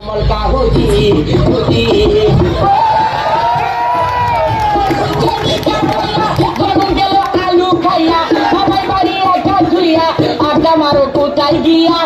মলকা হুজি হুজি যখন গেল আলু খাইয়া সবাই বাড়ি একা ধুইয়া আড্ডা মারো কোথায় গিয়া